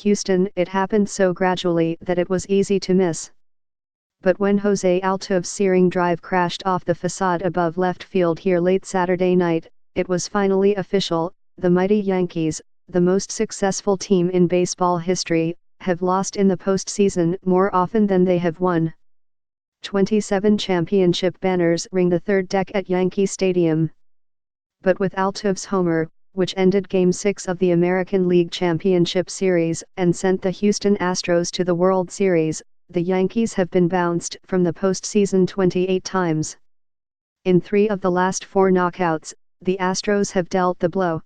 Houston, it happened so gradually that it was easy to miss. But when Jose Altuve's searing drive crashed off the facade above left field here late Saturday night, it was finally official: the mighty Yankees, the most successful team in baseball history, have lost in the postseason more often than they have won. 27 championship banners ring the third deck at Yankee Stadium. But with Altuve's homer, which ended Game 6 of the American League Championship Series and sent the Houston Astros to the World Series, the Yankees have been bounced from the postseason 28 times. In 3 of the last 4 knockouts, the Astros have dealt the blow.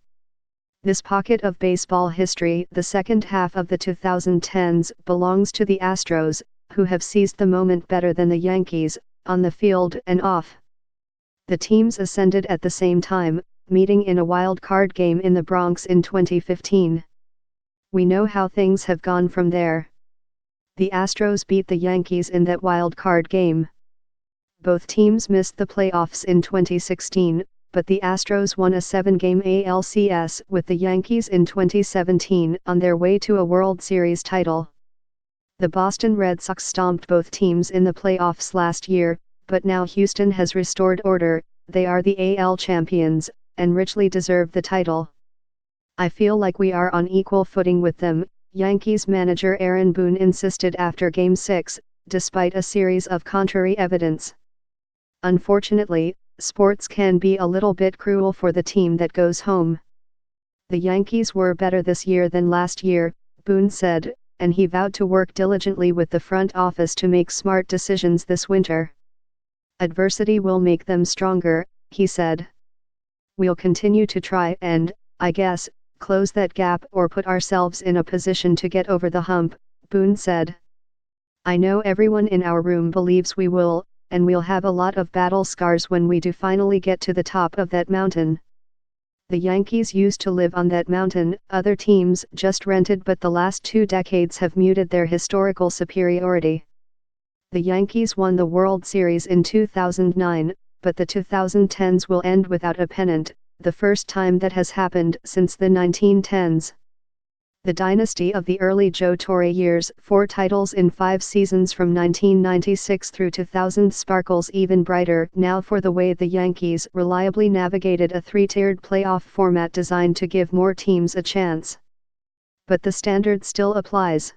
This pocket of baseball history, the second half of the 2010s, belongs to the Astros, who have seized the moment better than the Yankees, on the field and off. The teams ascended at the same time, meeting in a wild card game in the Bronx in 2015. We know how things have gone from there. The Astros beat the Yankees in that wild card game. Both teams missed the playoffs in 2016, but the Astros won a 7-game ALCS with the Yankees in 2017 on their way to a World Series title. The Boston Red Sox stomped both teams in the playoffs last year, but now Houston has restored order. They are the AL champions, and richly deserve the title. I feel like we are on equal footing with them, Yankees manager Aaron Boone insisted after Game 6, despite a series of contrary evidence. Unfortunately, sports can be a little bit cruel for the team that goes home. The Yankees were better this year than last year, Boone said, and he vowed to work diligently with the front office to make smart decisions this winter. Adversity will make them stronger, he said. We'll continue to try and, I guess, close that gap or put ourselves in a position to get over the hump, Boone said. I know everyone in our room believes we will, and we'll have a lot of battle scars when we do finally get to the top of that mountain. The Yankees used to live on that mountain, other teams just rented, but the last 2 decades have muted their historical superiority. The Yankees won the World Series in 2009, but the 2010s will end without a pennant, the first time that has happened since the 1910s. The dynasty of the early Joe Torre years, 4 titles in 5 seasons from 1996 through 2000, sparkles even brighter now for the way the Yankees reliably navigated a 3-tiered playoff format designed to give more teams a chance. But the standard still applies.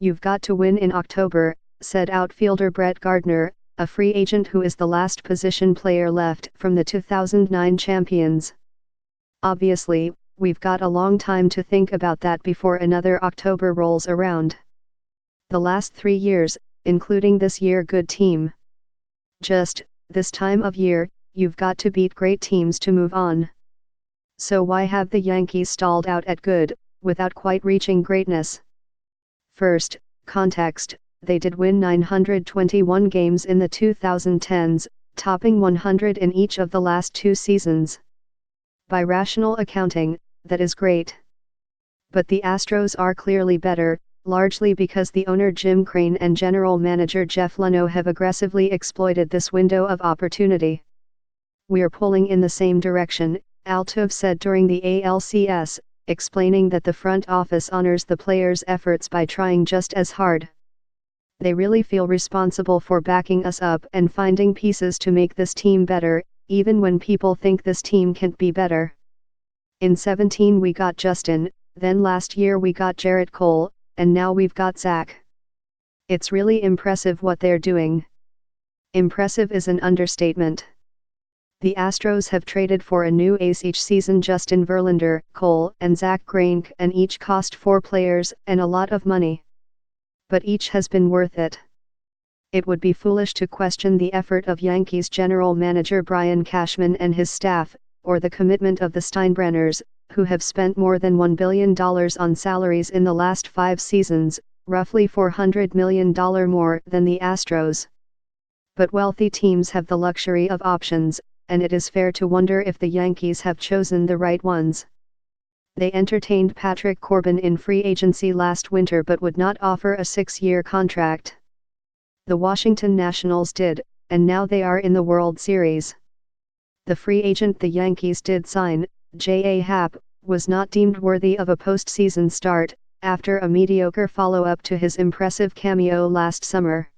You've got to win in October, said outfielder Brett Gardner, a free agent who is the last position player left from the 2009 champions. Obviously, we've got a long time to think about that before another October rolls around. The last 3 years, including this year, good team. Just, this time of year, you've got to beat great teams to move on. So why have the Yankees stalled out at good, without quite reaching greatness? First, context. They did win 921 games in the 2010s, topping 100 in each of the last 2 seasons. By rational accounting, that is great. But the Astros are clearly better, largely because the owner Jim Crane and general manager Jeff Luhnow have aggressively exploited this window of opportunity. We're pulling in the same direction, Altuve said during the ALCS, explaining that the front office honors the players' efforts by trying just as hard. They really feel responsible for backing us up and finding pieces to make this team better, even when people think this team can't be better. In 17 we got Justin, then last year we got Jarrett Cole, and now we've got Zach. It's really impressive what they're doing. Impressive is an understatement. The Astros have traded for a new ace each season: Justin Verlander, Cole, and Zach Greinke, and each cost 4 players and a lot of money. But each has been worth it. It would be foolish to question the effort of Yankees general manager Brian Cashman and his staff, or the commitment of the Steinbrenners, who have spent more than $1 billion on salaries in the last 5 seasons, roughly $400 million more than the Astros. But wealthy teams have the luxury of options, and it is fair to wonder if the Yankees have chosen the right ones. They entertained Patrick Corbin in free agency last winter but would not offer a 6-year contract. The Washington Nationals did, and now they are in the World Series. The free agent the Yankees did sign, J.A. Happ, was not deemed worthy of a postseason start, after a mediocre follow-up to his impressive cameo last summer.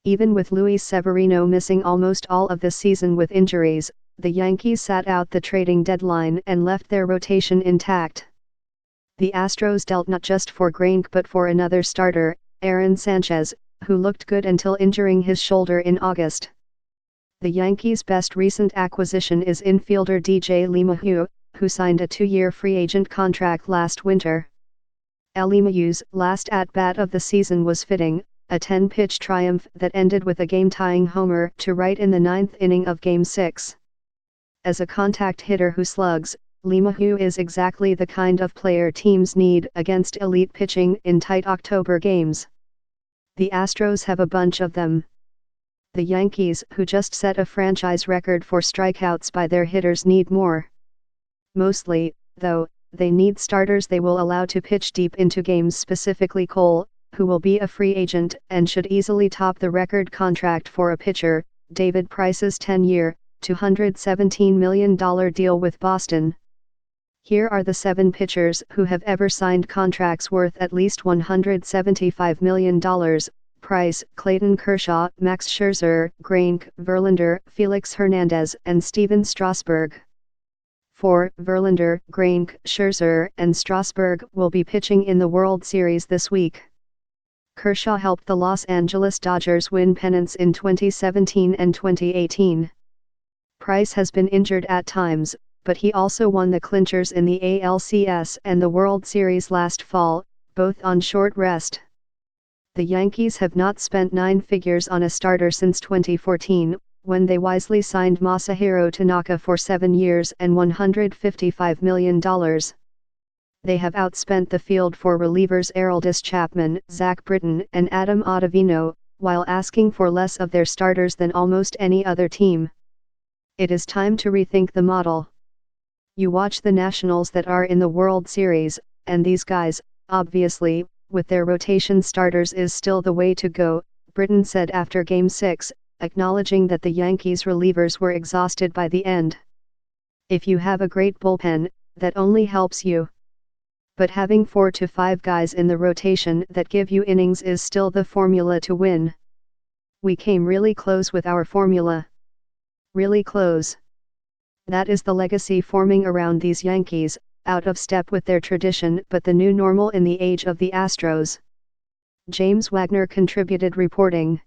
Even with Luis Severino missing almost all of the season with injuries, the Yankees sat out the trading deadline and left their rotation intact. The Astros dealt not just for Greinke but for another starter, Aaron Sanchez, who looked good until injuring his shoulder in August. The Yankees' best recent acquisition is infielder DJ LeMahieu, who signed a 2-year free agent contract last winter. LeMahieu's last at-bat of the season was fitting, a 10-pitch triumph that ended with a game-tying homer to right in the 9th inning of Game 6. As a contact hitter who slugs, LeMahieu is exactly the kind of player teams need against elite pitching in tight October games. The Astros have a bunch of them. The Yankees, who just set a franchise record for strikeouts by their hitters, need more. Mostly, though, they need starters they will allow to pitch deep into games, specifically Cole, who will be a free agent and should easily top the record contract for a pitcher, David Price's 10-year, $217 million deal with Boston. Here are the 7 pitchers who have ever signed contracts worth at least $175 million, Price, Clayton Kershaw, Max Scherzer, Greinke, Verlander, Felix Hernandez, and Steven Strasburg. 4. Verlander, Greinke, Scherzer, and Strasburg will be pitching in the World Series this week. Kershaw helped the Los Angeles Dodgers win pennants in 2017 and 2018. Price has been injured at times, but he also won the clinchers in the ALCS and the World Series last fall, both on short rest. The Yankees have not spent 9 figures on a starter since 2014, when they wisely signed Masahiro Tanaka for 7 years and $155 million. They have outspent the field for relievers Aroldis Chapman, Zach Britton, and Adam Ottavino, while asking for less of their starters than almost any other team. It is time to rethink the model. You watch the Nationals that are in the World Series, and these guys, obviously, with their rotation starters is still the way to go, Britton said after Game 6, acknowledging that the Yankees relievers were exhausted by the end. If you have a great bullpen, that only helps you. But having 4 to 5 guys in the rotation that give you innings is still the formula to win. We came really close with our formula. Really close. That is the legacy forming around these Yankees, out of step with their tradition but the new normal in the age of the Astros. James Wagner contributed reporting.